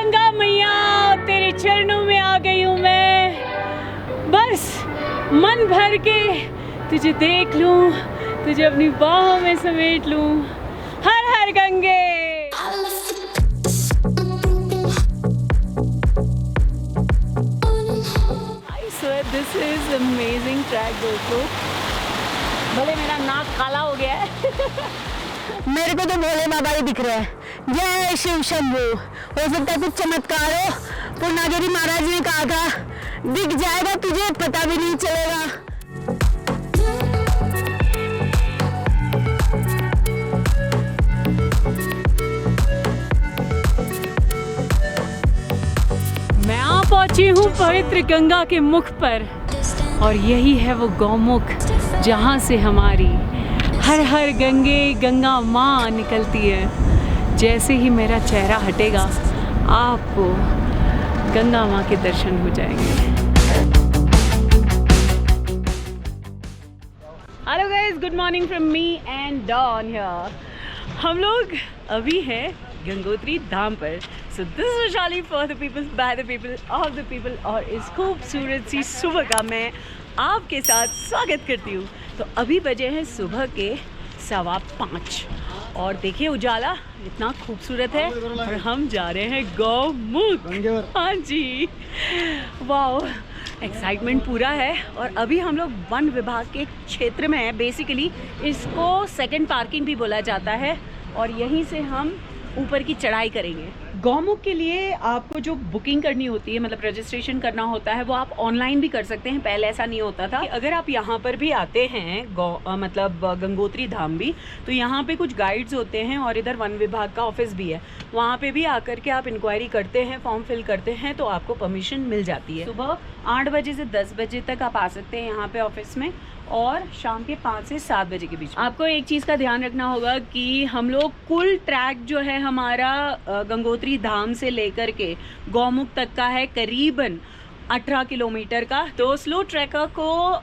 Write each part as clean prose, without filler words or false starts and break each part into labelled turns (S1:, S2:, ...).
S1: गंगा मैया तेरे चरणों में आ गई हूँ मैं, बस मन भर के तुझे देख लूँ, तुझे अपनी बाहों में समेट लूँ। हर हर Gange. I swear this is amazing track दोस्तों। भले मेरा नाक काला हो गया है
S2: मेरे को तो भोले बाबा ही दिख रहे हैं। जय शिव शंभू। हो सकता है कुछ चमत्कार हो। पूर्णागिरी महाराज ने कहा था दिख जाएगा तुझे, पता भी नहीं चलेगा।
S1: मैं आ पहुंची हूँ पवित्र गंगा के मुख पर, और यही है वो गौमुख जहाँ से हमारी हर हर गंगे गंगा माँ निकलती है। जैसे ही मेरा चेहरा हटेगा आपको गंगा माँ के दर्शन हो जाएंगे। Hello guys, good morning from me and Don here. हम लोग अभी हैं गंगोत्री धाम पर। So this is Vaishali for the people, by the people, of the people. और इस खूबसूरत सी सुबह का मैं आपके साथ स्वागत करती हूँ। तो अभी बजे हैं सुबह के 5:15 और देखिए उजाला इतना खूबसूरत है और हम जा रहे हैं गौमुख। हाँ जी, वाह, एक्साइटमेंट पूरा है। और अभी हम लोग वन विभाग के क्षेत्र में हैं। बेसिकली इसको सेकंड पार्किंग भी बोला जाता है, और यहीं से हम ऊपर की चढ़ाई करेंगे। गौमुख के लिए आपको जो बुकिंग करनी होती है, मतलब रजिस्ट्रेशन करना होता है, वो आप ऑनलाइन भी कर सकते हैं। पहले ऐसा नहीं होता था। अगर आप यहाँ पर भी आते हैं मतलब गंगोत्री धाम भी, तो यहाँ पे कुछ गाइड्स होते हैं और इधर वन विभाग का ऑफिस भी है। वहाँ पे भी आकर के आप इंक्वायरी करते हैं, फॉर्म फिल करते हैं, तो आपको परमिशन मिल जाती है। सुबह 8 बजे से 10 बजे तक आप आ सकते हैं यहाँ पे ऑफिस में, और शाम के 5 से 7 बजे के बीच। आपको एक चीज़ का ध्यान रखना होगा कि हम लोग कुल ट्रैक जो है हमारा गंगोत्री धाम से लेकर के गौमुख तक का है करीबन 18 किलोमीटर का। तो स्लो ट्रैकर को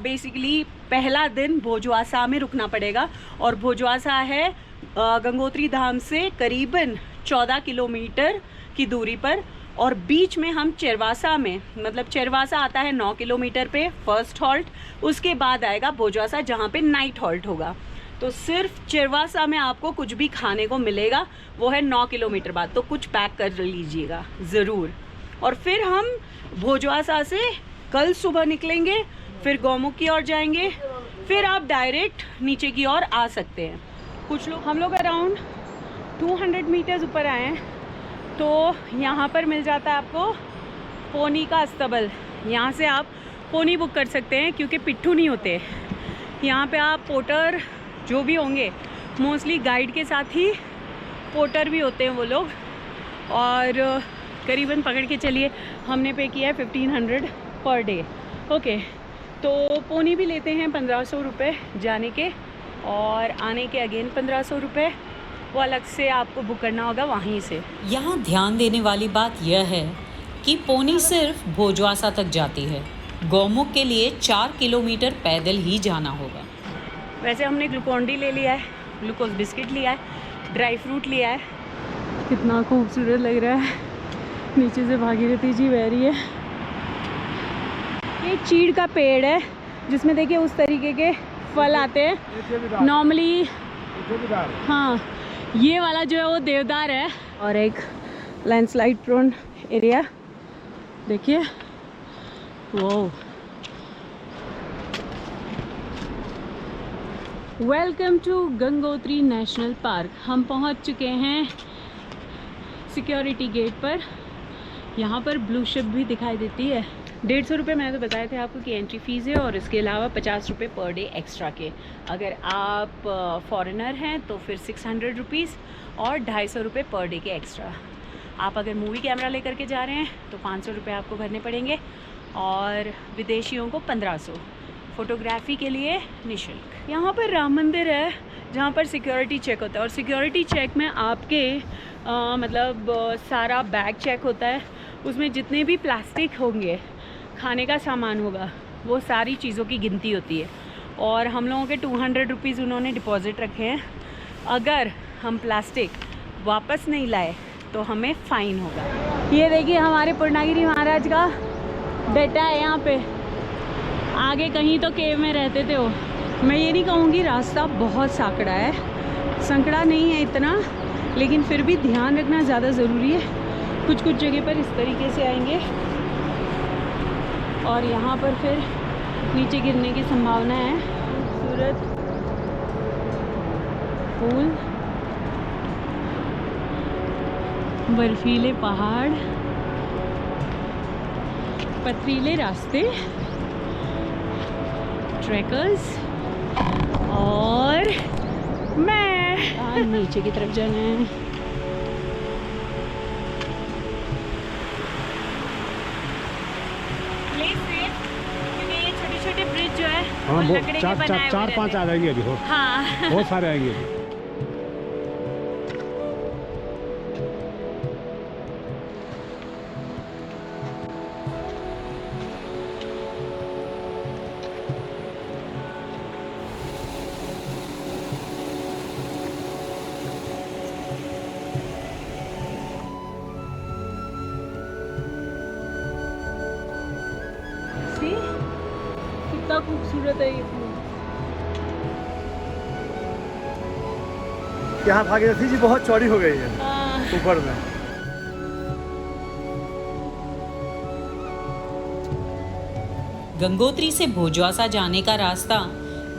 S1: बेसिकली पहला दिन भोजवासा में रुकना पड़ेगा, और भोजवासा है गंगोत्री धाम से करीबन 14 किलोमीटर की दूरी पर। और बीच में हम चिरवासा में, मतलब चिरवासा आता है 9 किलोमीटर पे फर्स्ट हॉल्ट, उसके बाद आएगा भोजवासा जहाँ पे नाइट हॉल्ट होगा। तो सिर्फ चिरवासा में आपको कुछ भी खाने को मिलेगा, वो है 9 किलोमीटर बाद, तो कुछ पैक कर लीजिएगा ज़रूर। और फिर हम भोजवासा से कल सुबह निकलेंगे, फिर गौमुख की ओर जाएंगे, फिर आप डायरेक्ट नीचे की ओर आ सकते हैं। कुछ लोग, हम लोग अराउंड 200 मीटर्स ऊपर आए हैं, तो यहाँ पर मिल जाता है आपको पोनी का अस्तबल। यहाँ से आप पोनी बुक कर सकते हैं, क्योंकि पिट्ठू नहीं होते यहाँ पे। आप पोटर जो भी होंगे, मोस्टली गाइड के साथ ही पोटर भी होते हैं वो लोग। और करीबन पकड़ के चलिए, हमने पे किया है 1500 पर डे। ओके, तो पोनी भी लेते हैं 1500 रुपये जाने के, और आने के अगेन 1500 रुपये, वो अलग से आपको बुक करना होगा वहीं से।
S3: यहाँ ध्यान देने वाली बात यह है कि पोनी सिर्फ भोजवासा तक जाती है। गौमुख के लिए 4 किलोमीटर पैदल ही जाना होगा।
S1: वैसे हमने ग्लूकोन डी ले लिया है, ग्लूकोज बिस्किट लिया है, ड्राई फ्रूट लिया है। कितना खूबसूरत लग रहा है, नीचे से भागीरथी जी बह रही है। ये चीड़ का पेड़ है, जिसमें देखिए उस तरीके के फल आते हैं नॉर्मली। हाँ, ये वाला जो है वो देवदार है। और एक लैंडस्लाइड प्रोन एरिया देखिए, वो। Welcome to Gangotri national park. हम पहुंच चुके हैं सिक्योरिटी गेट पर। यहाँ पर ब्लू शिप भी दिखाई देती है। 150 रुपये मैंने तो बताए थे आपको कि एंट्री फ़ीस है, और इसके अलावा 50 रुपये पर डे एक्स्ट्रा के। अगर आप फॉरेनर हैं तो फिर 600 रुपीज़ और 250 रुपये पर डे के एक्स्ट्रा। आप अगर मूवी कैमरा लेकर के जा रहे हैं तो 500 रुपये आपको भरने पड़ेंगे, और विदेशियों को 1500। फ़ोटोग्राफी के लिए निःशुल्क। यहाँ पर राम मंदिर है, जहाँ पर सिक्योरिटी चेक होता है, और सिक्योरिटी चेक में आपके सारा बैग चेक होता है। उसमें जितने भी प्लास्टिक होंगे, खाने का सामान होगा, वो सारी चीज़ों की गिनती होती है। और हम लोगों के 200 रुपीज़ उन्होंने डिपॉज़िट रखे हैं। अगर हम प्लास्टिक वापस नहीं लाए तो हमें फ़ाइन होगा। ये देखिए हमारे पूर्णागिरी महाराज का बेटा है यहाँ पे। आगे कहीं तो केव में रहते थे वो। मैं ये नहीं कहूँगी, रास्ता बहुत सांकड़ा है, संकड़ा नहीं है इतना, लेकिन फिर भी ध्यान रखना ज़्यादा ज़रूरी है। कुछ कुछ जगह पर इस तरीके से आएंगे और यहाँ पर फिर नीचे गिरने की संभावना है। खूबसूरत फूल, बर्फीले पहाड़, पथरीले रास्ते, ट्रैकर्स और मैं नीचे की तरफ जाना है। क्योंकि ये छोटे छोटे ब्रिज जो है
S4: हाँ,
S1: वो लकड़ी के बनाए हुए
S4: चार पांच आ जाएंगे अभी।
S1: हाँ
S4: बहुत सारे आएंगे अभी।
S1: कितना खूबसूरत है ये फूल।
S5: यहाँ भागीरथी जी बहुत चौड़ी हो गई है
S1: हाँ।
S5: ऊपर में।
S3: गंगोत्री से भोजवासा जाने का रास्ता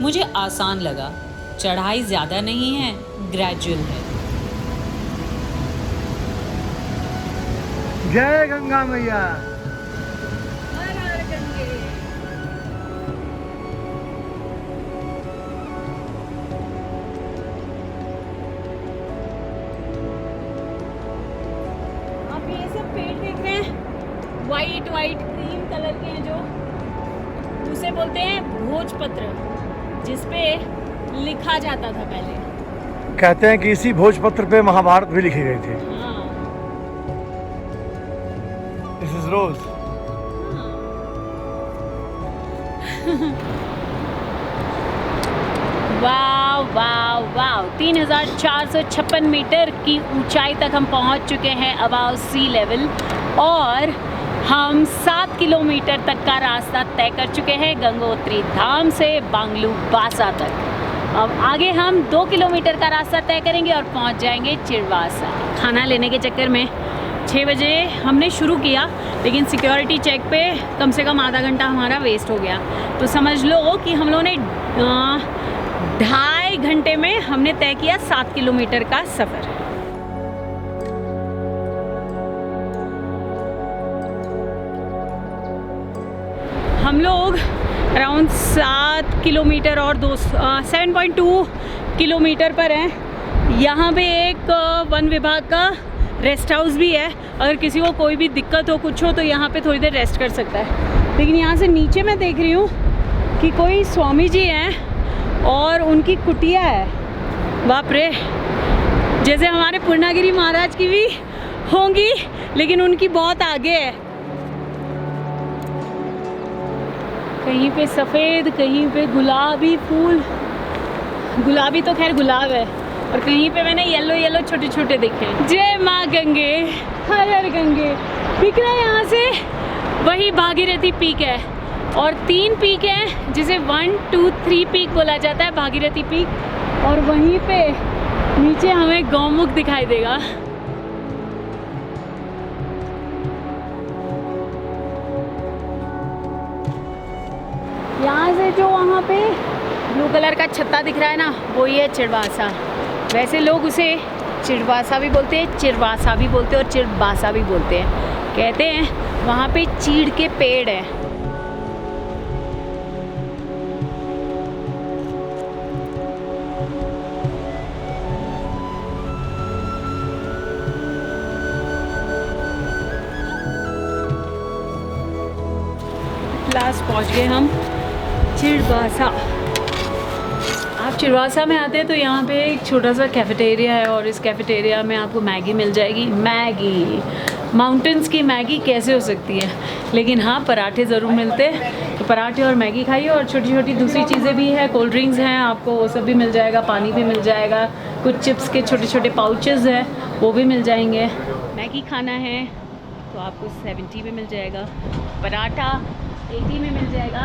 S3: मुझे आसान लगा। चढ़ाई ज़्यादा नहीं है, ग्रेजुअल है।
S5: जय गंगा मैया।
S1: वाइट क्रीम कलर के हैं जो, उसे बोलते हैं भोजपत्र, जिसपे लिखा जाता था पहले।
S5: कहते हैं कि इसी भोजपत्र पे महाभारत भी लिखी गई थी।
S1: हाँ।
S5: This is rose.
S1: Wow wow wow, 3456 metre की ऊंचाई तक हम पहुंच चुके हैं अबाव सी लेवल, और हम 7 किलोमीटर तक का रास्ता तय कर चुके हैं गंगोत्री धाम से बांगलू बासा तक। अब आगे हम 2 किलोमीटर का रास्ता तय करेंगे और पहुंच जाएंगे चिरवासा। खाना लेने के चक्कर में 6 बजे हमने शुरू किया, लेकिन सिक्योरिटी चेक पे कम से कम आधा घंटा हमारा वेस्ट हो गया। तो समझ लो कि हम लोगों ने 2.5 घंटे में हमने तय किया 7 किलोमीटर का सफ़र। हम लोग अराउंड 7 किलोमीटर और 7.2 किलोमीटर पर हैं। यहाँ पे एक वन विभाग का रेस्ट हाउस भी है, अगर किसी को कोई भी दिक्कत हो कुछ हो तो यहाँ पे थोड़ी देर रेस्ट कर सकता है। लेकिन यहाँ से नीचे मैं देख रही हूँ कि कोई स्वामी जी हैं और उनकी कुटिया है। बाप रे, जैसे हमारे पूर्णागिरी महाराज की भी होंगी, लेकिन उनकी बहुत आगे है। कहीं पे सफ़ेद, कहीं पे गुलाबी फूल, गुलाबी तो खैर गुलाब है, और कहीं पे मैंने येलो येलो छोटे छोटे देखे। जय माँ गंगे, हर हर गंगे। दिख रहा है यहाँ से वही भागीरथी पीक है, और 3 पीक हैं जिसे 1, 2, 3 पीक बोला जाता है, भागीरथी पीक। और वहीं पे नीचे हमें गौमुख दिखाई देगा। यहाँ से जो वहाँ पे ब्लू कलर का छत्ता दिख रहा है ना, वो ही है चिरवासा। वैसे लोग उसे चिरवासा भी बोलते हैं, चिरवासा भी बोलते हैं और चिरबासा भी बोलते हैं। कहते हैं वहाँ पे चीड़ के पेड़ है। लास्ट पहुँच गए हम चिरवासा। आप चिरवासा में आते हैं तो यहाँ पे एक छोटा सा कैफेटेरिया है, और इस कैफेटेरिया में आपको मैगी मिल जाएगी। मैगी, माउंटेन्स की मैगी कैसे हो सकती है, लेकिन हाँ पराठे ज़रूर मिलते हैं। तो पराठे और मैगी खाइए, और छोटी छोटी दूसरी चीज़ें भी हैं, कोल्ड ड्रिंक्स हैं, आपको वो सब भी मिल जाएगा, पानी भी मिल जाएगा, कुछ चिप्स के छोटे छोटे पाउचेज़ हैं वो भी मिल जाएंगे। मैगी खाना है तो आपको 70 में मिल जाएगा, पराठा 80 में मिल जाएगा,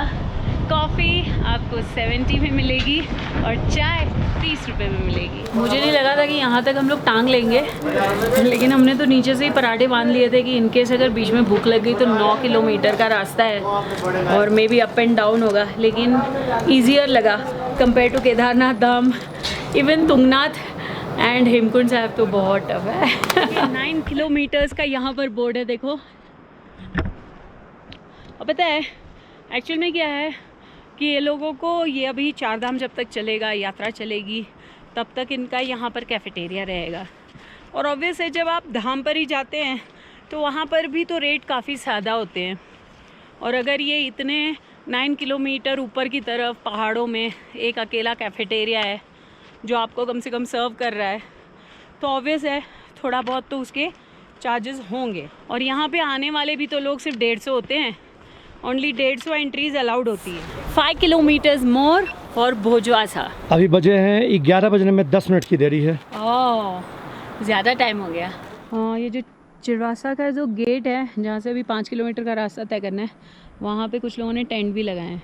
S1: कॉफ़ी आपको 70 में मिलेगी और चाय 30 रुपये में मिलेगी। मुझे नहीं लगा था कि यहाँ तक हम लोग टांग लेंगे, लेकिन हमने तो नीचे से ही पराठे बांध लिए थे कि इनकेस अगर बीच में भूख लग गई तो 9 किलोमीटर का रास्ता है और maybe up and down होगा, लेकिन ईजियर लगा compare to Kedarnath Dham. Even Tungnath and Hemkund Sahib तो बहुत टफ है। 9 किलोमीटर्स का यहाँ पर बोर्ड है, देखो। और पता है एक्चुअल में क्या है कि ये लोगों को ये अभी 4 धाम जब तक चलेगा, यात्रा चलेगी, तब तक इनका यहाँ पर कैफेटेरिया रहेगा। और ऑब्वियस है जब आप धाम पर ही जाते हैं तो वहाँ पर भी तो रेट काफ़ी ज़्यादा होते हैं। और अगर ये इतने 9 किलोमीटर ऊपर की तरफ पहाड़ों में एक अकेला कैफेटेरिया है जो आपको कम से कम सर्व कर रहा है, तो ऑब्वियस है थोड़ा बहुत तो उसके चार्जेस होंगे। और यहाँ पे आने वाले भी तो लोग सिर्फ 150 होते हैं, ओनली 150 एंट्रीज अलाउड होती है। 5 किलोमीटर्स मोर और भोजवासा।
S5: अभी बजे हैं 11 बजने में 10 मिनट की देरी है।
S1: ओह ज़्यादा टाइम हो गया। हाँ, ये जो चिरवासा का जो गेट है जहाँ से अभी 5 किलोमीटर का रास्ता तय करना है, वहाँ पे कुछ लोगों ने टेंट भी लगाए हैं।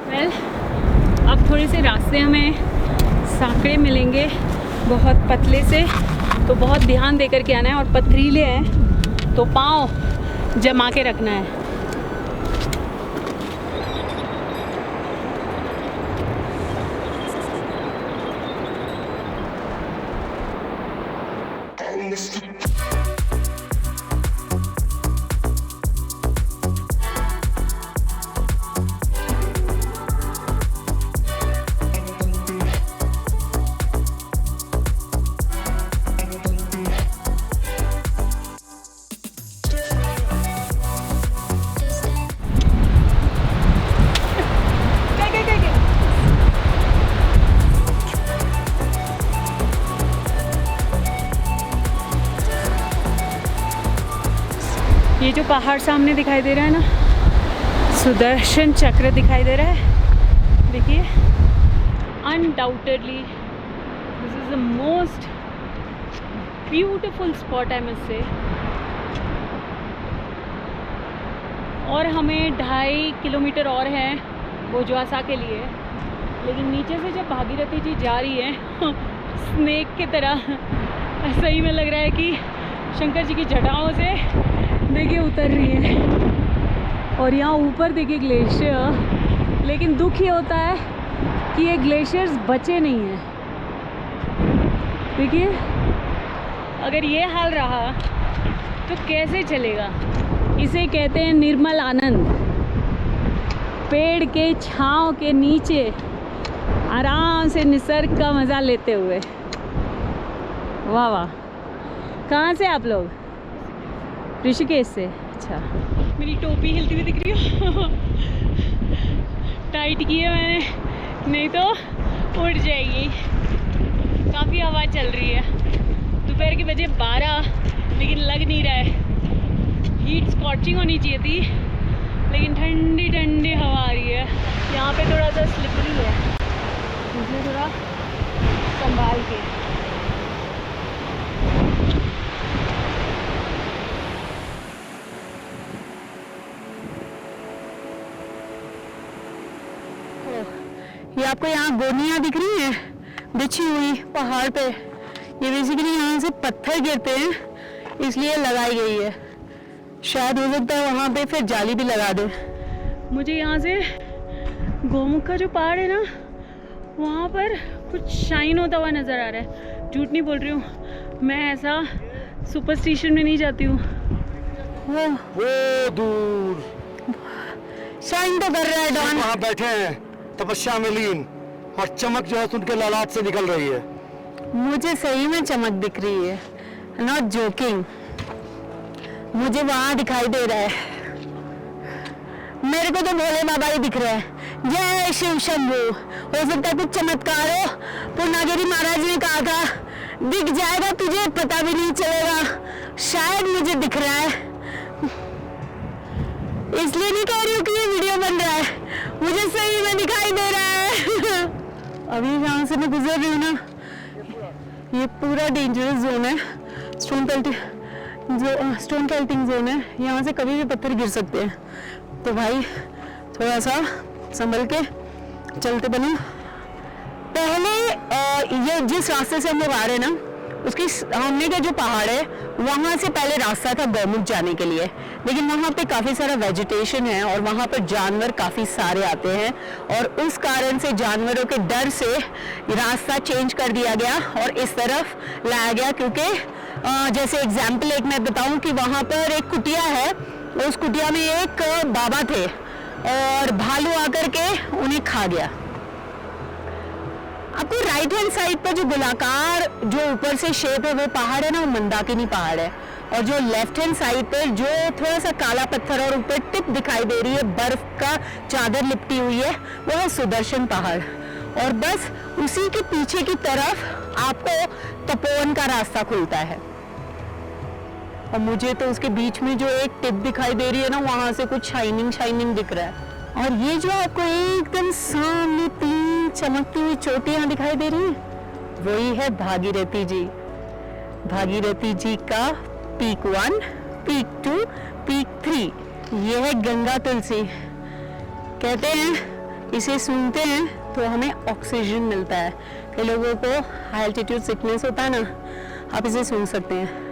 S1: वेल, अब थोड़े से रास्ते हमें सांकड़े मिलेंगे, बहुत पतले से, तो बहुत ध्यान दे करके आना है। और पथरीले हैं तो पाँव जमा के रखना है। ये जो पहाड़ सामने दिखाई दे रहा है ना, सुदर्शन चक्र दिखाई दे रहा है, देखिए। Undoubtedly this is the most beautiful spot I must से। और हमें 2.5 किलोमीटर और है भोजवासा के लिए, लेकिन नीचे से जब भागीरथी जी जा रही है स्नेक की तरह, सही में लग रहा है कि शंकर जी की जटाओं से देखिए उतर रही है। और यहाँ ऊपर देखिए ग्लेशियर, लेकिन दुख ये होता है कि ये ग्लेशियर्स बचे नहीं हैं। देखिए, अगर ये हाल रहा तो कैसे चलेगा। इसे कहते हैं निर्मल आनंद। पेड़ के छांव के नीचे आराम से निसर्ग का मज़ा लेते हुए। वाह वाह। कहाँ से आप लोग? ऋषिकेश से। अच्छा, मेरी टोपी हिलती हुई दिख रही हो। टाइट की है मैंने, नहीं तो उड़ जाएगी। काफ़ी हवा चल रही है। दोपहर के बजे 12, लेकिन लग नहीं रहा है। हीट स्कॉचिंग होनी चाहिए थी, लेकिन ठंडी ठंडी हवा आ रही है। यहाँ पे थोड़ा सा स्लिपरी है, इसलिए थोड़ा संभाल के।
S2: ये आपको यहाँ गोनियाँ दिख रही हैं बिछी हुई पहाड़ पे। ये बेसिकली यहाँ से पत्थर गिरते हैं, इसलिए लगाई गई है। शायद हो सकता है वहाँ पे फिर जाली भी लगा दे।
S1: मुझे यहाँ से गोमुख का जो पहाड़ है ना, वहाँ पर कुछ शाइन होता हुआ नज़र आ रहा है। झूठ नहीं बोल रही हूँ, मैं ऐसा सुपरस्टिशन में नहीं जाती हूँ।
S5: वो दूर
S2: शाइन तो कर रहा है डॉन।
S5: वहाँ बैठे हैं तपस्या में लीन, और चमक जो है उनके लालाट से निकल रही है।
S2: मुझे सही में चमक दिख रही है, नॉट जोकिंग। मुझे वहाँ दिखाई दे रहा है। मेरे को तो भोले बाबा ही दिख रहा है। जय शिव शंभू। हो सकता है कुछ चमत्कार हो। पूर्णागिरी महाराज ने कहा था दिख जाएगा तुझे, पता भी नहीं चलेगा। शायद मुझे दिख रहा है, इसलिए नहीं कह रही हूँ कि ये वीडियो बन रहा है। मुझे सही में दिखाई दे रहा है। अभी जहाँ से मैं गुजर रही हूँ ना, ये पूरा डेंजरस जोन है, स्टोन पेल्टिंग जोन है, यहाँ से कभी भी पत्थर गिर सकते हैं, तो भाई थोड़ा सा संभल के चलते बनो। पहले ये जिस रास्ते से हम लोग आ रहे हैं ना, उसकी सामने का जो पहाड़ है वहाँ से पहले रास्ता था गौमुख जाने के लिए, लेकिन वहाँ पे काफ़ी सारा वेजिटेशन है और वहाँ पर जानवर काफ़ी सारे आते हैं और उस कारण से जानवरों के डर से रास्ता चेंज कर दिया गया और इस तरफ लाया गया। क्योंकि जैसे एग्जाम्पल एक मैं बताऊँ कि वहाँ पर एक कुटिया है, उस कुटिया में एक बाबा थे और भालू आकर के उन्हें खा गया। आपको राइट हैंड साइड पर जो गोलाकार जो ऊपर से शेप है वो पहाड़ है ना, वो मंदाकिनी पहाड़ है, और जो लेफ्ट हैंड साइड पर जो थोड़ा सा काला पत्थर और ऊपर टिप दिखाई दे रही है, बर्फ का चादर लिपटी हुई है, वो है सुदर्शन पहाड़। और बस उसी के पीछे की तरफ आपको तपोवन का रास्ता खुलता है और मुझे तो उसके बीच में जो एक टिप दिखाई दे रही है ना, वहां से कुछ शाइनिंग दिख रहा है। और ये जो आपको एकदम सामने 3 चमकती हुई चोटियां दिखाई दे रही हैं, वही है भागीरथी जी। भागीरथी जी का पीक 1, पीक 2, पीक 3। ये है गंगा तुलसी। कहते हैं इसे सूंघते हैं तो हमें ऑक्सीजन मिलता है। कई लोगों को हाई एल्टीट्यूड सिकनेस होता है ना, आप इसे सूंघ सकते हैं।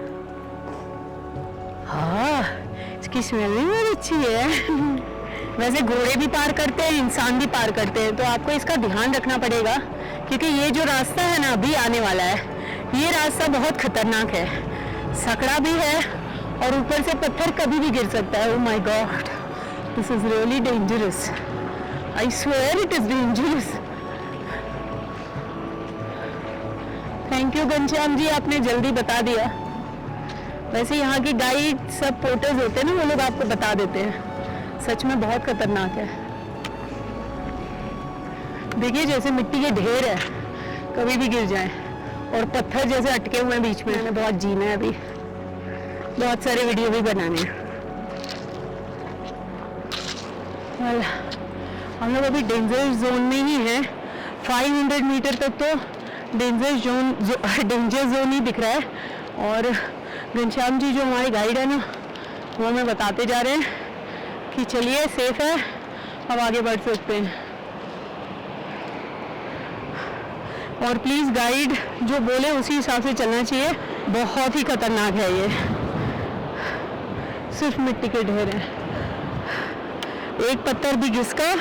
S2: हाँ, इसकी स्मेल भी बहुत अच्छी है। वैसे घोड़े भी पार करते हैं, इंसान भी पार करते हैं, तो आपको इसका ध्यान रखना पड़ेगा क्योंकि ये जो रास्ता है ना अभी आने वाला है, ये रास्ता बहुत खतरनाक है, सकड़ा भी है और ऊपर से पत्थर कभी भी गिर सकता है। Oh my god, this is really dangerous, I swear it is dangerous. Thank you Ghanshyam ji, आपने जल्दी बता दिया। वैसे यहाँ की गाइड सब पोर्टर्स होते हैं ना, वो लोग आपको बता देते हैं। सच में बहुत खतरनाक है। देखिए जैसे मिट्टी के ढेर है, कभी भी गिर जाए, और पत्थर जैसे अटके हुए हैं बीच में। हमें बहुत जीना है, अभी बहुत सारे वीडियो भी बनाने हैं। हम लोग अभी डेंजर जोन में ही हैं। 500 मीटर तक तो डेंजर जोन ही दिख रहा है। और घनश्याम जी जो हमारे गाइड है ना, वो हमें बताते जा रहे हैं कि चलिए सेफ है, अब आगे बढ़ सकते हैं। और प्लीज़ गाइड जो बोले उसी हिसाब से चलना चाहिए। बहुत ही खतरनाक है ये, सिर्फ मिट्टी के ढेर हैं। एक पत्थर भी घिसका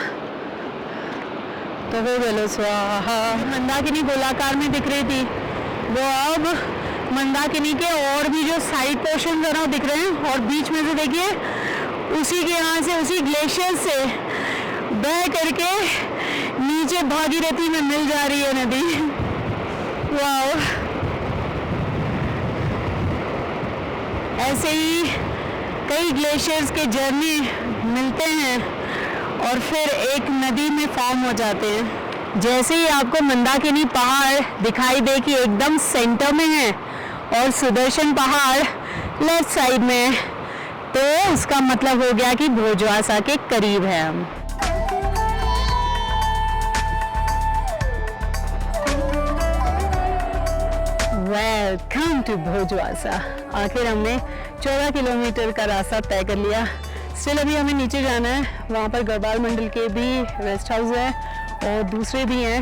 S2: तो वो बोलो स्वाहा। मंदाकिनी गोलाकार में दिख रही थी, वो अब मंदाकिनी के और भी जो साइड पोर्शन है ना दिख रहे हैं। और बीच में से देखिए उसी के यहाँ से, उसी ग्लेशियर से बह करके नीचे भागीरथी में मिल जा रही है नदी। वाओ, ऐसे ही कई ग्लेशियर्स के जर्नी मिलते हैं और फिर एक नदी में फॉर्म हो जाते हैं। जैसे ही आपको मंदाकिनी पहाड़ दिखाई दे कि एकदम सेंटर में है और सुदर्शन पहाड़ लेफ्ट साइड में है, तो उसका मतलब हो गया कि भोजवासा के करीब है हम। Welcome to Bhojwasa. आखिर हमने 14 किलोमीटर का रास्ता तय कर लिया। स्टिल अभी हमें नीचे जाना है, वहाँ पर गढ़वाल मंडल के भी रेस्ट हाउस है और दूसरे भी हैं,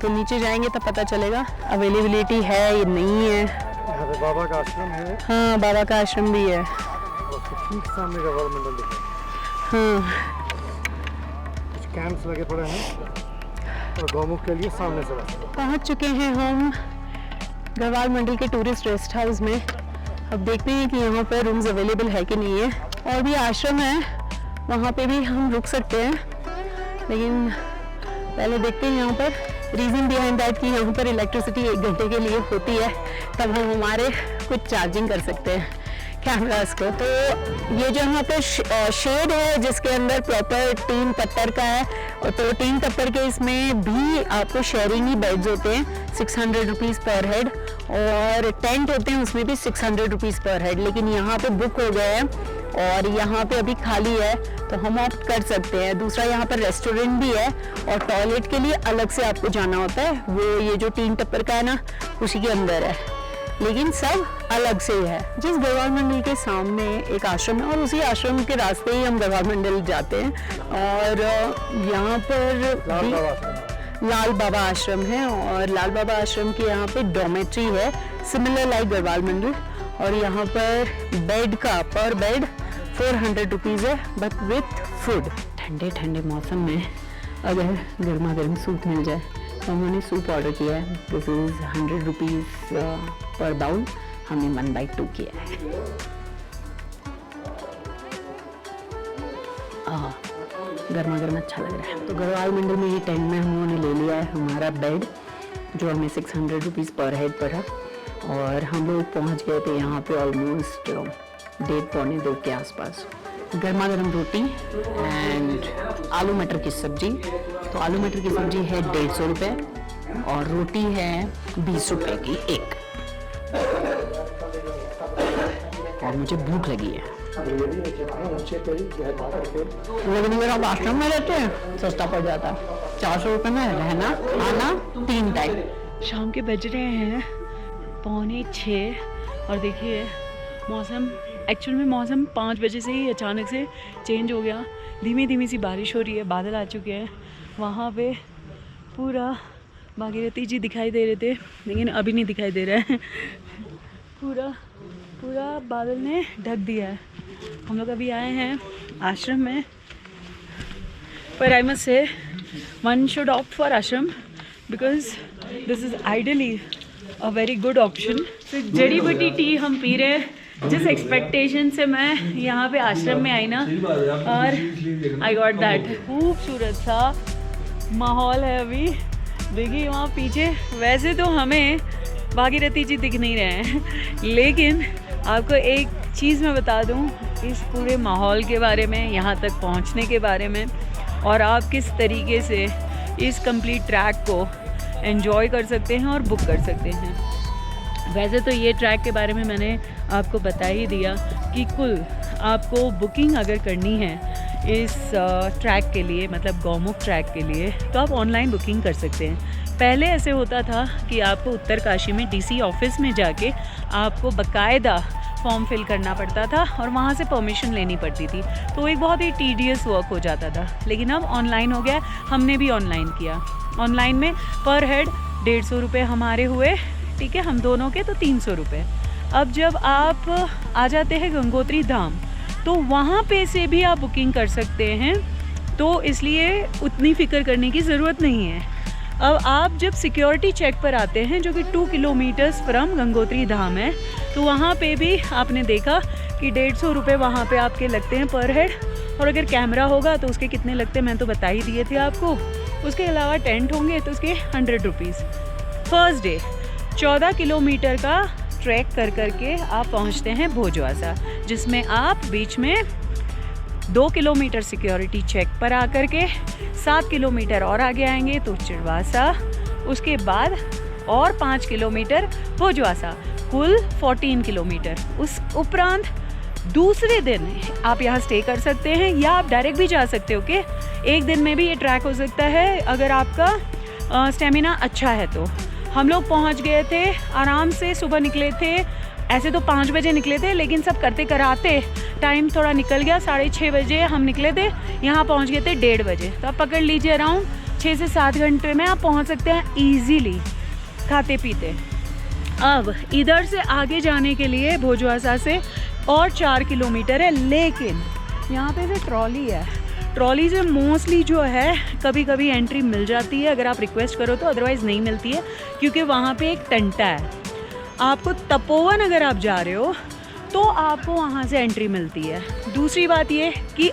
S2: तो नीचे जाएंगे तब पता चलेगा अवेलेबिलिटी है या नहीं है।
S5: यहाँ पे बाबा का आश्रम है।
S2: हाँ, बाबा का आश्रम भी है।
S5: ठीक सामने गढ़वाल मंडल दिखा।
S2: हाँ,
S5: कुछ कैंप्स लगे पड़े हैं और गौमुख के लिए सामने से रास्ता।
S2: पहुंच चुके हैं हम गढ़वाल मंडल के टूरिस्ट रेस्ट हाउस में। अब देखते हैं कि यहाँ पर रूम्स अवेलेबल है कि नहीं है। और भी आश्रम है, वहाँ पे भी हम रुक सकते हैं, लेकिन पहले देखते हैं यहाँ पर रीज़न बिहाइंड दैट कि यहाँ पर इलेक्ट्रिसिटी 1 घंटे के लिए होती है, तब हम हमारे कुछ चार्जिंग कर सकते हैं कैमरास को। तो ये जो यहाँ पे शेड है जिसके अंदर प्रॉपर 3 पत्थर का है, और तो 3 पत्थर के इसमें भी आपको शेयरिंग ही बेड्स होते हैं, 600 रुपीज़ पर हेड, और टेंट होते हैं उसमें भी 600 रुपीज़ पर हेड। लेकिन यहाँ पे बुक हो गए हैं और यहाँ पे अभी खाली है तो हम ऑप्ट कर सकते हैं। दूसरा यहाँ पर रेस्टोरेंट भी है और टॉयलेट के लिए अलग से आपको जाना होता है, वो ये जो 3 टप्पर का है ना उसी के अंदर है, लेकिन सब अलग से ही है। जिस गढ़वाल मंडल के सामने एक आश्रम है और उसी आश्रम के रास्ते ही हम गढ़वाल मंडल जाते हैं। और यहाँ पर लाल बाबा आश्रम है और लाल बाबा आश्रम के यहाँ पे डॉर्मेट्री है सिमिलर लाइक गढ़वाल मंडल। और यहाँ पर बेड का पर बेड 400 रुपीज़ है बट विथ फूड। ठंडे ठंडे मौसम में अगर गर्मा गर्म सूप मिल जाए तो हमने सूप ऑर्डर किया है। दिस इज़ 100 रुपीज़ पर बाउल, हमने 1/2 किया है। गर्मा गर्म अच्छा लग रहा है। तो गढ़वाल मंडल में ही टेंट में हम लोगों ने ले लिया है हमारा बेड जो हमें 600 रुपीज़ पर हेड पड़ा। और हम लोग पहुंच गए थे यहाँ पे ऑलमोस्ट 1:30-1:45 के आसपास। गर्मा गर्म रोटी एंड आलू मटर की सब्जी। तो आलू मटर की सब्जी है 150 रुपये और रोटी है 20 रुपये की एक। और मुझे भूख लगी है, लेकिन अगर आप आश्रम में रहते हैं सस्ता पड़ जाता है। 400 रुपये में रहना खाना 3 टाइम।
S1: शाम के बज रहे हैं 5:45 और देखिए मौसम, एक्चुअल में मौसम 5 बजे से ही अचानक से चेंज हो गया। धीमी धीमी सी बारिश हो रही है, बादल आ चुके हैं। वहाँ पे पूरा भागीरथी जी दिखाई दे रहे थे लेकिन अभी नहीं दिखाई दे रहा है। पूरा बादल ने ढक दिया है। हम लोग अभी आए हैं आश्रम में, पर I must say one should opt for ashram because this is ideally a very good option. तो जड़ी बूटी टी हम पी रहे हैं। जिस एक्सपेक्टेशन से मैं यहाँ पे आश्रम में आई ना, और आई गॉट दैट। खूबसूरत सा माहौल है अभी। देखिए वहाँ पीछे, वैसे तो हमें भागीरथी जी दिख नहीं रहे हैं, लेकिन आपको एक चीज़ मैं बता दूँ इस पूरे माहौल के बारे में, यहाँ तक पहुँचने के बारे में, और आप किस तरीके से इस कंप्लीट ट्रैक को एंजॉय कर सकते हैं और बुक कर सकते हैं। वैसे तो ये ट्रैक के बारे में मैंने आपको बता ही दिया कि कुल आपको बुकिंग अगर करनी है इस ट्रैक के लिए, मतलब गौमुख ट्रैक के लिए, तो आप ऑनलाइन बुकिंग कर सकते हैं। पहले ऐसे होता था कि आपको उत्तरकाशी में डीसी ऑफिस में जाके आपको बाकायदा फॉर्म फिल करना पड़ता था और वहाँ से परमिशन लेनी पड़ती थी, तो एक बहुत ही टीडियस वर्क हो जाता था। लेकिन अब ऑनलाइन हो गया, हमने भी ऑनलाइन किया। ऑनलाइन में पर हेड 150 रुपये हमारे हुए, ठीक है, हम दोनों के तो 300 रुपये। अब जब आप आ जाते हैं गंगोत्री धाम तो वहाँ पे से भी आप बुकिंग कर सकते हैं, तो इसलिए उतनी फ़िक्र करने की ज़रूरत नहीं है। अब आप जब सिक्योरिटी चेक पर आते हैं जो कि 2 किलोमीटर्स फ्रॉम गंगोत्री धाम है, तो वहाँ पे भी आपने देखा कि 150 रुपये वहाँ पे आपके लगते हैं पर हेड। और अगर कैमरा होगा तो उसके कितने लगते हैं मैं तो बता ही दिए थे आपको। उसके अलावा टेंट होंगे तो उसके 100 रुपीज़। फर्स्ट डे 14 किलोमीटर का ट्रैक कर करके आप पहुँचते हैं भोजवासा, जिसमें आप बीच में 2 किलोमीटर सिक्योरिटी चेक पर आकर के 7 किलोमीटर और आगे आएंगे तो चिड़वासा, उसके बाद और 5 किलोमीटर भोजवासा, कुल 14 किलोमीटर। उस उपरांत दूसरे दिन आप यहाँ स्टे कर सकते हैं या आप डायरेक्ट भी जा सकते हो कि एक दिन में भी ये ट्रैक हो सकता है अगर आपका स्टेमिना अच्छा है तो। हम लोग पहुँच गए थे आराम से, सुबह निकले थे, ऐसे तो 5 बजे निकले थे लेकिन सब करते कराते टाइम थोड़ा निकल गया। 6:30 बजे हम निकले थे, यहाँ पहुँच गए थे 1:30 बजे। तो आप पकड़ लीजिए अराउंड 6 से 7 घंटे में आप पहुँच सकते हैं ईजीली खाते पीते। अब इधर से आगे जाने के लिए भोजवासा से और 4 किलोमीटर है, लेकिन यहाँ पे से ट्रॉली है। ट्रॉली से मोस्टली जो है कभी कभी एंट्री मिल जाती है अगर आप रिक्वेस्ट करो तो, अदरवाइज़ नहीं मिलती है क्योंकि वहाँ पे एक टंटा है। आपको तपोवन अगर आप जा रहे हो तो आपको वहाँ से एंट्री मिलती है। दूसरी बात ये कि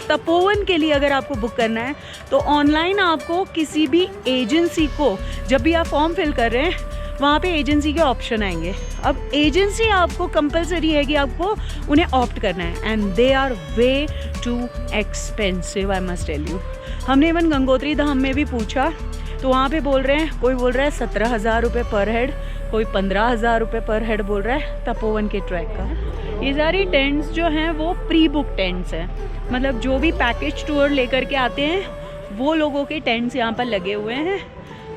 S1: तपोवन के लिए अगर आपको बुक करना है तो ऑनलाइन आपको किसी भी एजेंसी को, जब भी आप फॉर्म फिल कर रहे हैं वहाँ पे एजेंसी के ऑप्शन आएंगे। अब एजेंसी आपको कंपलसरी है कि आपको उन्हें ऑप्ट करना है and they are way too expensive, I must tell you. हमने इवन गंगोत्री धाम में भी पूछा तो वहाँ पे बोल रहे हैं, कोई बोल रहा है 17,000 रुपये पर हेड, कोई 15,000 रुपये पर हेड बोल रहा है तपोवन के ट्रैक का। ये सारी टेंट्स जो हैं वो प्री बुक टेंट्स हैं, मतलब जो भी पैकेज टूर लेकर के आते हैं वो लोगों के टेंट्स यहाँ पर लगे हुए हैं।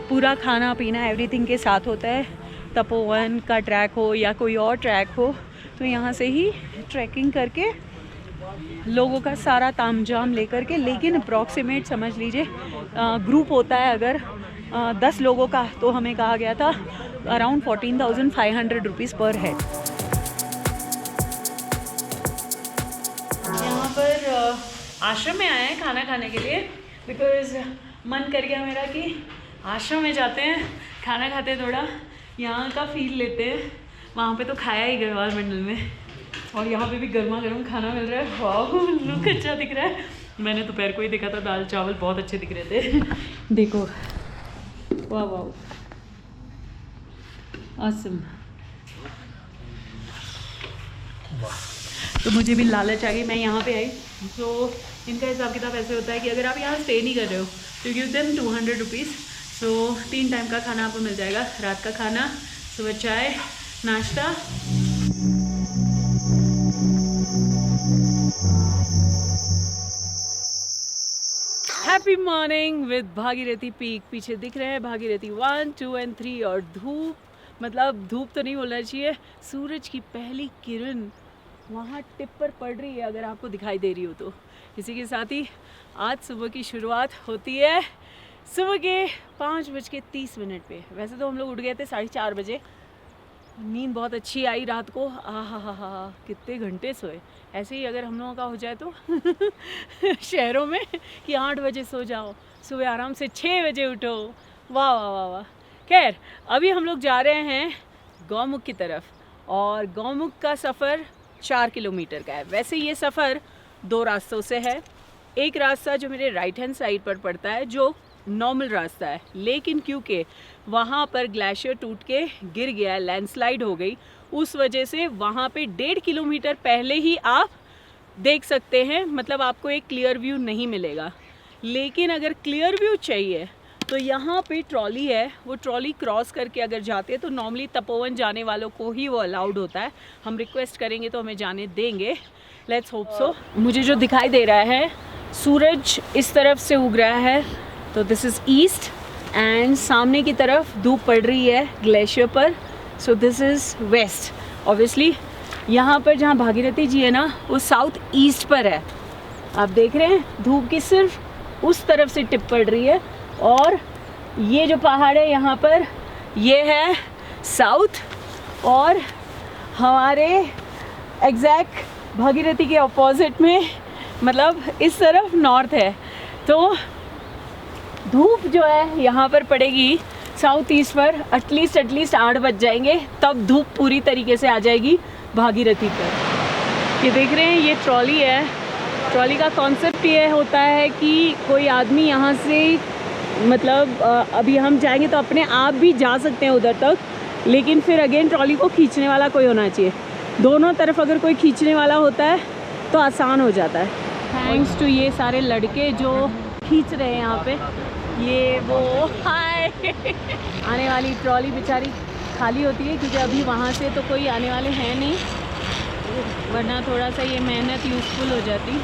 S1: पूरा खाना पीना एवरीथिंग के साथ होता है। तपोवन का ट्रैक हो या कोई और ट्रैक हो तो यहाँ से ही ट्रैकिंग करके लोगों का सारा तामझाम लेकर के, लेकिन अप्रॉक्सीमेट समझ लीजिए ग्रुप होता है अगर 10 लोगों का, तो हमें कहा गया था अराउंड 14,500 रुपीज़ पर हेड। यहाँ पर आश्रम में आए हैं खाना खाने के लिए, बिकॉज मन कर गया मेरा कि आश्रम में जाते हैं, खाना खाते हैं, थोड़ा यहाँ का फील लेते हैं। वहाँ पे तो खाया ही गढ़वाल मंडल में, और यहाँ पे भी गर्मा गर्म खाना मिल रहा है। वाह, लुक अच्छा दिख रहा है। मैंने दोपहर को ही देखा था, दाल चावल बहुत अच्छे दिख रहे थे। देखो, वाह वाह, ऑसम। तो मुझे भी लालच आ गई, मैं यहाँ पे आई। तो इनका हिसाब किताब ऐसे होता है कि अगर आप यहाँ स्टे नहीं कर रहे हो तो गिव देम 200 रुपीज़। सो 3 टाइम का खाना आपको मिल जाएगा, रात का खाना, सुबह चाय, नाश्ता। Happy morning with Bhagirathi peak. पीछे दिख रहे हैं भागीरथी 1, 2 एंड 3, और धूप, मतलब धूप तो नहीं बोलना चाहिए, सूरज की पहली किरण वहाँ टिप पर पड़ रही है, अगर आपको दिखाई दे रही हो तो। इसी के साथ ही आज सुबह की शुरुआत होती है सुबह के 5:30 पे। वैसे तो हम लोग उठ गए थे 4:30 बजे। नींद बहुत अच्छी आई रात को, आहा, कितने घंटे सोए। ऐसे ही अगर हम लोगों का हो जाए तो शहरों में कि 8 बजे सो जाओ, सुबह आराम से 6 बजे उठो, वाह वाह वाह वाह। खैर, अभी हम लोग जा रहे हैं गौमुख की तरफ, और गौमुख का सफ़र 4 किलोमीटर का है। वैसे ये सफ़र 2 रास्तों से है। एक रास्ता जो मेरे राइट हैंड साइड पर पड़ता है, जो नॉर्मल रास्ता है, लेकिन क्योंकि वहाँ पर ग्लेशियर टूट के गिर गया, लैंडस्लाइड हो गई, उस वजह से वहाँ पे 1.5 किलोमीटर पहले ही आप देख सकते हैं, मतलब आपको एक क्लियर व्यू नहीं मिलेगा। लेकिन अगर क्लियर व्यू चाहिए तो यहाँ पे ट्रॉली है, वो ट्रॉली क्रॉस करके अगर जाते हैं तो नॉर्मली तपोवन जाने वालों को ही वो अलाउड होता है। हम रिक्वेस्ट करेंगे तो हमें जाने देंगे, लेट्स होप सो। मुझे जो दिखाई दे रहा है, सूरज इस तरफ से उग रहा है, तो दिस इज़ ईस्ट, एंड सामने की तरफ धूप पड़ रही है ग्लेशियर पर, so this is waste. Obviously यहाँ पर जहाँ भागीरथी जी है ना, वो साउथ ईस्ट पर है। आप देख रहे हैं धूप की सिर्फ उस तरफ से टिप पड़ रही है, और ये जो पहाड़ है यहाँ पर, ये है साउथ, और हमारे एग्जैक्ट भागीरथी के ऑपोजिट में, मतलब इस तरफ नॉर्थ है। तो धूप जो है यहाँ पर पड़ेगी साउथ ईस्ट पर, एटलीस्ट 8 बज जाएंगे, तब धूप पूरी तरीके से आ जाएगी भागीरथी पर। ये देख रहे हैं, ये ट्रॉली है। ट्रॉली का कॉन्सेप्ट ये होता है कि कोई आदमी यहाँ से, मतलब अभी हम जाएंगे तो अपने आप भी जा सकते हैं उधर तक, लेकिन फिर अगेन ट्रॉली को खींचने वाला कोई होना चाहिए। दोनों तरफ अगर कोई खींचने वाला होता है तो आसान हो जाता है। थैंक्स टू ये सारे लड़के जो खींच रहे हैं यहाँ पे, ये वो हाय आने वाली ट्रॉली बेचारी खाली होती है, क्योंकि अभी वहाँ से तो कोई आने वाले हैं नहीं, वरना थोड़ा सा ये मेहनत यूज़फुल हो जाती।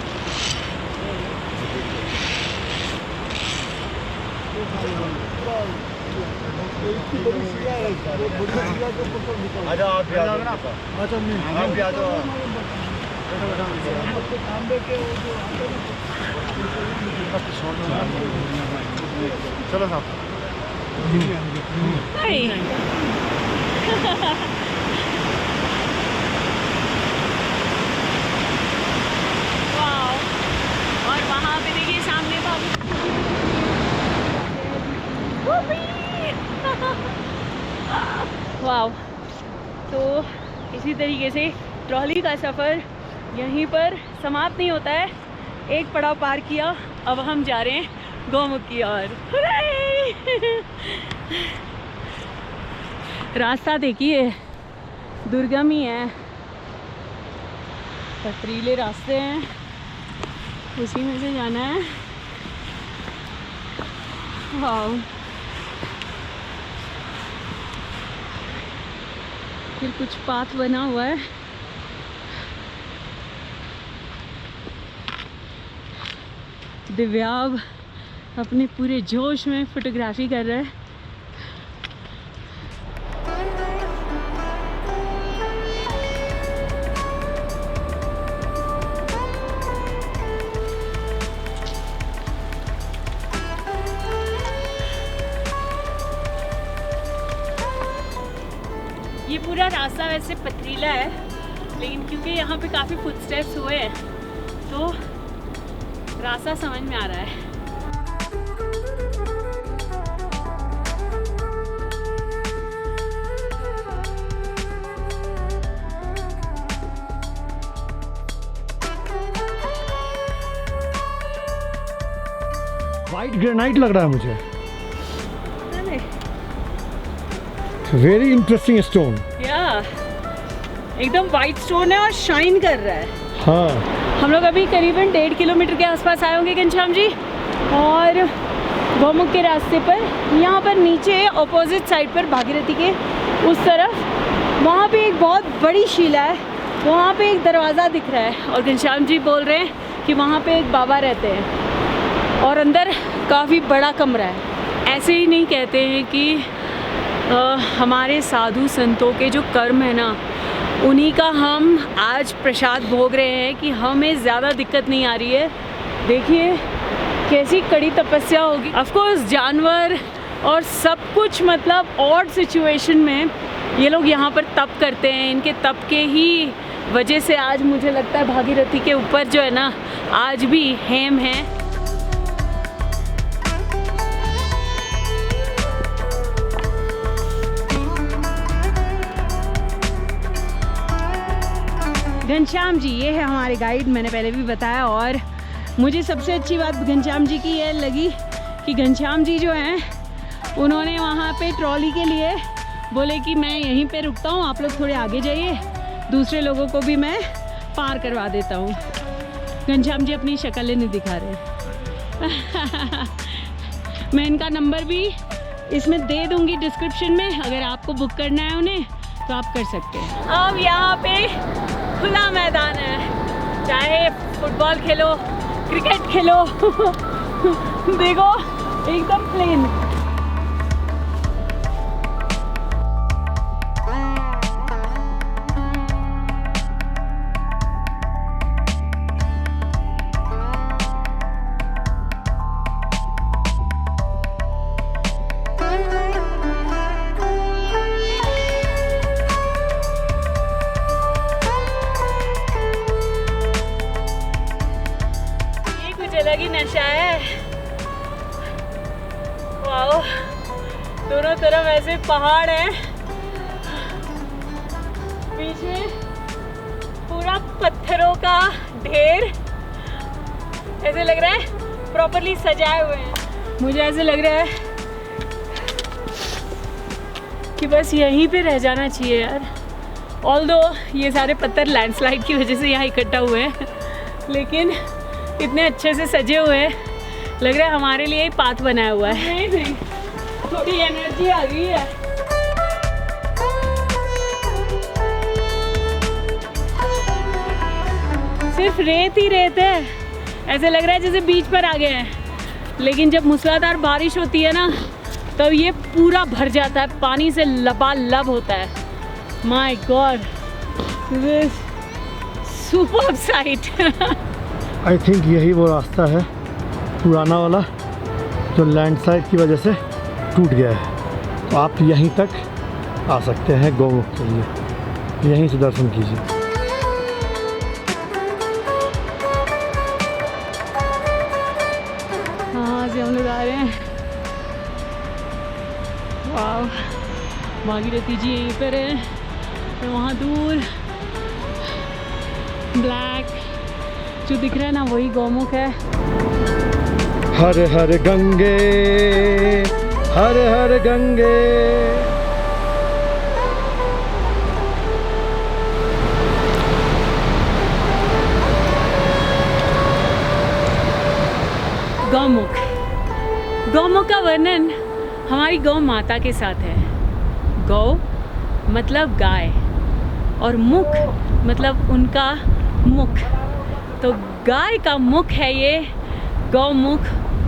S5: चलो साहब।
S1: और वहाँ पे देखिए सामने वाव। तो इसी तरीके से ट्रॉली का सफ़र यहीं पर समाप्त नहीं होता है। एक पड़ाव पार किया, अब हम जा रहे हैं गौमुख की ओर। रास्ता देखिए, दुर्गम ही है, पथरीले रास्ते हैं, उसी में से जाना है। वाव, फिर कुछ पाथ बना हुआ है, दिव्याब अपने पूरे जोश में फोटोग्राफी कर रहा है। ये पूरा रास्ता वैसे पथरीला है, लेकिन क्योंकि यहाँ पे काफ़ी फुटस्टेप्स हुए हैं तो रास्ता समझ में आ रहा है।
S5: वाइट ग्रेनाइट लग रहा है मुझे, वेरी इंटरेस्टिंग स्टोन।
S1: या एकदम वाइट स्टोन है और शाइन कर रहा है।
S5: हाँ,
S1: हम लोग अभी करीबन 1.5 किलोमीटर के आसपास आए होंगे घनश्याम जी, और गौमुख के रास्ते पर यहाँ पर नीचे ऑपोजिट साइड पर भागीरथी के उस तरफ वहाँ पे एक बहुत बड़ी शिला है, वहाँ पे एक दरवाज़ा दिख रहा है और घनश्याम जी बोल रहे हैं कि वहाँ पे एक बाबा रहते हैं और अंदर काफ़ी बड़ा कमरा है। ऐसे ही नहीं कहते हैं कि हमारे साधु संतों के जो कर्म है ना, उन्हीं का हम आज प्रसाद भोग रहे हैं कि हमें ज़्यादा दिक्कत नहीं आ रही है। देखिए कैसी कड़ी तपस्या होगी। ऑफ कोर्स जानवर और सब कुछ, मतलब ऑड सिचुएशन में ये लोग यहाँ पर तप करते हैं। इनके तप के ही वजह से आज मुझे लगता है भागीरथी के ऊपर जो है ना, आज भी हेम है। घनश्याम जी ये है हमारे गाइड, मैंने पहले भी बताया। और मुझे सबसे अच्छी बात घनश्याम जी की ये लगी कि घनश्याम जी जो हैं उन्होंने वहाँ पे ट्रॉली के लिए बोले कि मैं यहीं पे रुकता हूँ, आप लोग थोड़े आगे जाइए, दूसरे लोगों को भी मैं पार करवा देता हूँ। घनश्याम जी अपनी शक्लें नहीं दिखा रहे। मैं इनका नंबर भी इसमें दे दूँगी डिस्क्रिप्शन में, अगर आपको बुक करना है उन्हें तो आप कर सकते हैं। अब यहाँ पे खुला मैदान है, चाहे फुटबॉल खेलो, क्रिकेट खेलो। देखो एकदम प्लेन। अलग ही नशा है। वाओ, दोनों तरफ ऐसे पहाड़ हैं, बीच में पूरा पत्थरों का ढेर, ऐसे लग रहा है प्रॉपर्ली सजाए हुए हैं। मुझे ऐसे लग रहा है कि बस यहीं पे रह जाना चाहिए यार। ऑल्दो ये सारे पत्थर लैंडस्लाइड की वजह से यहाँ इकट्ठा हुए हैं, लेकिन इतने अच्छे से सजे हुए हैं, लग रहा है हमारे लिए ही पाथ बनाया हुआ है। थोड़ी एनर्जी आ गई है। सिर्फ रेत ही रेत है, ऐसे लग रहा है जैसे बीच पर आ गए हैं, लेकिन जब मूसलाधार बारिश होती है ना, तब ये पूरा भर जाता है, पानी से लबालब होता है। My god, this is superb site.
S5: I think यही वो रास्ता है पुराना वाला जो लैंडस्लाइड की वजह से टूट गया है। तो आप यहीं तक आ सकते हैं गौमुख के लिए, यहीं से दर्शन कीजिए।
S1: हाँ से हम लोग आ रहे हैं। वाह, भागीरथी जी यहीं पर है, तो वहाँ दूर ब्लैक जो दिख रहा है ना, वही गौमुख है।
S5: हर हर गंगे, हर हर गंगे।
S1: गौमुख, गौमुख का वर्णन हमारी गौ माता के साथ है। गौ मतलब गाय और मुख मतलब उनका मुख, तो गाय का मुख है ये गौमुख,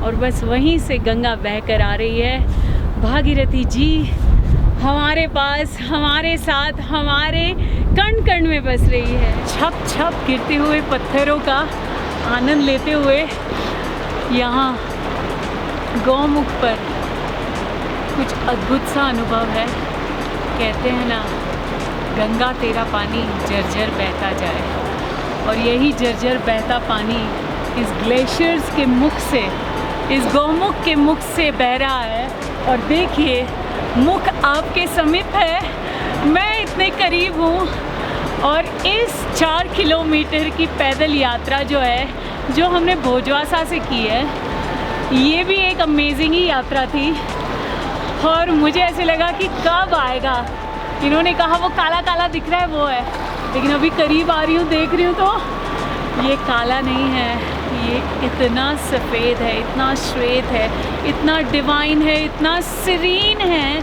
S1: और बस वहीं से गंगा बहकर आ रही है। भागीरथी जी हमारे पास, हमारे साथ, हमारे कण कण में बस रही है। छप छप गिरते हुए पत्थरों का आनंद लेते हुए यहाँ गौमुख पर कुछ अद्भुत सा अनुभव है। कहते हैं ना, गंगा तेरा पानी झरझर बहता जाए, और यही झरझर बहता पानी इस ग्लेशियर्स के मुख से, इस गौमुख के मुख से बह रहा है। और देखिए, मुख आपके समीप है, मैं इतने करीब हूँ, और इस 4 किलोमीटर की पैदल यात्रा जो है, जो हमने भोजवासा से की है, ये भी एक अमेजिंग ही यात्रा थी। और मुझे ऐसे लगा कि कब आएगा। इन्होंने कहा वो काला काला दिख रहा है, वो है, लेकिन अभी करीब आ रही हूँ, देख रही हूँ तो ये काला नहीं है, ये इतना सफ़ेद है, इतना श्वेत है, इतना डिवाइन है, इतना सीरीन है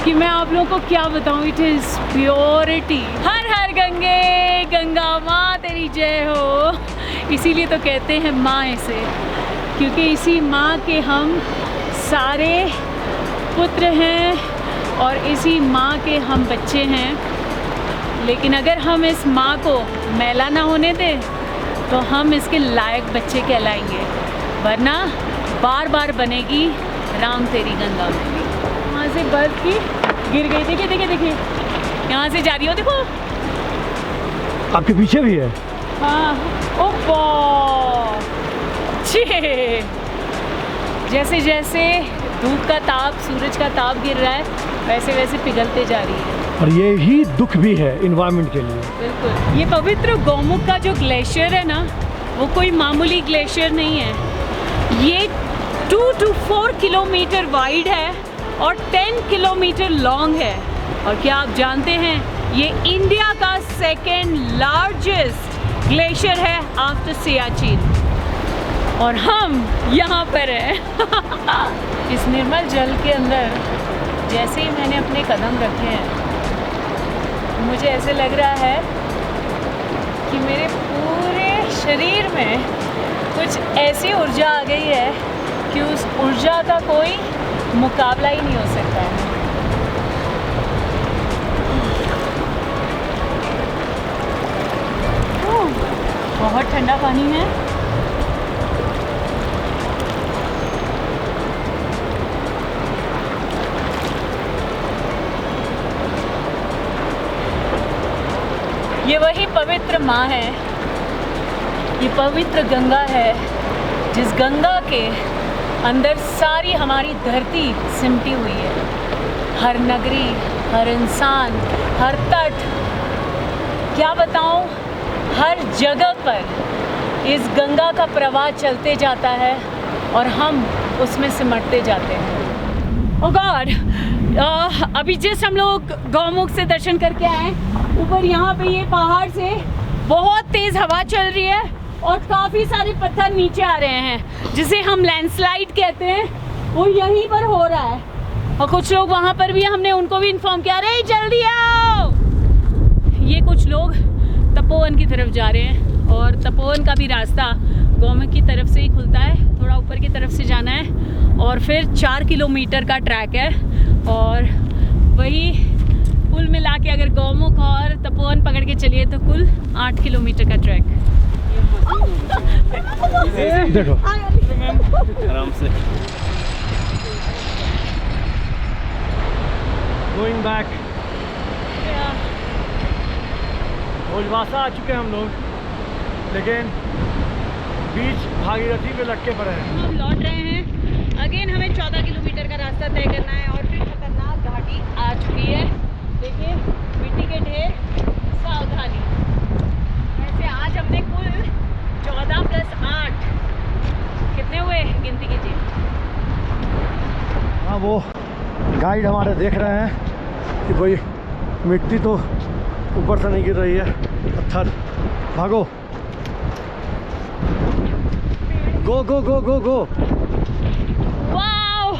S1: कि मैं आप लोगों को क्या बताऊँ। It is purity. हर हर गंगे, गंगा माँ तेरी जय हो। इसीलिए तो कहते हैं माँ इसे, क्योंकि इसी माँ के हम सारे पुत्र हैं और इसी माँ के हम बच्चे हैं। लेकिन अगर हम इस माँ को मैला ना होने दें तो हम इसके लायक बच्चे कहलाएंगे, वरना बार बार बनेगी राम तेरी गंगा। वहाँ से बर्फ की गिर गई, देखिए देखिए देखिए, यहाँ से जा रही हो, देखो
S5: आपके पीछे भी है।
S1: हाँ, ओह जैसे जैसे धूप का ताप, सूरज का ताप गिर रहा है, वैसे वैसे पिघलते जा रही है।
S5: और ये ही दुख भी है इन्वायरमेंट के लिए।
S1: बिल्कुल। ये पवित्र गौमुख का जो ग्लेशियर है ना, वो कोई मामूली ग्लेशियर नहीं है। ये 2 to 4 किलोमीटर वाइड है और 10 किलोमीटर लॉन्ग है। और क्या आप जानते हैं, ये इंडिया का 2nd लार्जेस्ट ग्लेशियर है आफ्टर सियाचिन, और हम यहाँ पर हैं। इस निर्मल जल के अंदर जैसे ही मैंने अपने कदम रखे हैं, मुझे ऐसे लग रहा है कि मेरे पूरे शरीर में कुछ ऐसी ऊर्जा आ गई है कि उस ऊर्जा का कोई मुकाबला ही नहीं हो सकता है। बहुत ठंडा पानी है। ये वही पवित्र माँ है, ये पवित्र गंगा है, जिस गंगा के अंदर सारी हमारी धरती सिमटी हुई है। हर नगरी, हर इंसान, हर तट, क्या बताऊँ, हर जगह पर इस गंगा का प्रवाह चलते जाता है और हम उसमें सिमटते जाते हैं। ओह गॉड, अभी जस्ट हम लोग गौमुख से दर्शन करके आए। ऊपर यहाँ पे ये पहाड़ से बहुत तेज़ हवा चल रही है और काफ़ी सारे पत्थर नीचे आ रहे हैं, जिसे हम लैंडस्लाइड कहते हैं, वो यहीं पर हो रहा है। और कुछ लोग वहाँ पर भी, हमने उनको भी इन्फॉर्म किया, अरे जल्दी आओ। ये कुछ लोग तपोवन की तरफ जा रहे हैं, और तपोवन का भी रास्ता गौमुख की तरफ से ही खुलता है, थोड़ा ऊपर की तरफ से जाना है, और फिर 4 किलोमीटर का ट्रैक है। और वही कुल मिला के अगर गौमुख और तपोवन पकड़ के चलिए तो कुल 8 किलोमीटर का ट्रैक।
S5: देखो
S4: आराम से।
S5: गोइंग बैक, भोजवासा आ चुके हैं हम लोग, लेकिन बीच भागीरथी पे लटके पड़े हैं।
S1: हम लौट रहे हैं। अगेन हमें 14 किलोमीटर का रास्ता तय करना है और फिर खतरनाक घाटी आ चुकी है। देखिए मिट्टी के ढेर, सावधानी। ऐसे आज हमने कुल 14 + 8 कितने हुए, गिनती कीजिए।
S5: हाँ, वो गाइड हमारे देख रहे हैं कि भाई मिट्टी तो ऊपर से नहीं गिर रही है, पत्थर। भागो, गो गो गो गो गो।
S1: वाओ,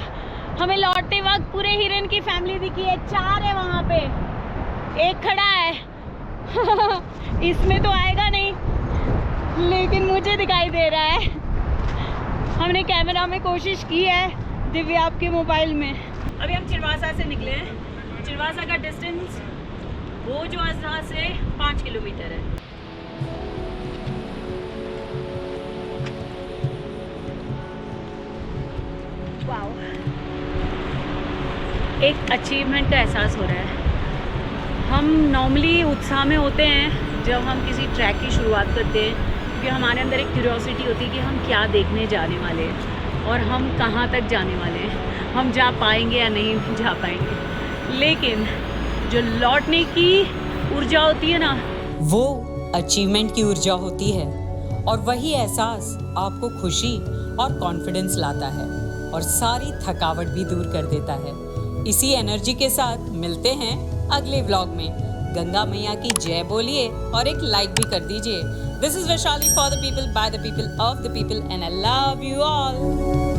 S1: हमें लौटते वक्त पूरे हिरन की फैमिली दिखी है। 4 है वहाँ पे, एक खड़ा है। इसमें तो आएगा नहीं, लेकिन मुझे दिखाई दे रहा है। हमने कैमरा में कोशिश की है, दिव्या आपके मोबाइल में। अभी हम चिरवासा से निकले हैं। चिरवासा का डिस्टेंस भोजवासा से 5 किलोमीटर है। वाओ, एक अचीवमेंट का एहसास हो रहा है। हम नॉर्मली उत्साह में होते हैं जब हम किसी ट्रैक की शुरुआत करते हैं, क्योंकि हमारे अंदर एक क्यूरियोसिटी होती है कि हम क्या देखने जाने वाले हैं और हम कहाँ तक जाने वाले हैं, हम जा पाएंगे या नहीं जा पाएंगे। लेकिन जो लौटने की ऊर्जा होती है ना,
S3: वो अचीवमेंट की ऊर्जा होती है और वही एहसास आपको खुशी और कॉन्फिडेंस लाता है और सारी थकावट भी दूर कर देता है। इसी एनर्जी के साथ मिलते हैं अगले व्लॉग में। गंगा मैया की जय बोलिए और एक लाइक भी कर दीजिए। This is Vaishali for the people, by the people, of the people, and I love you all.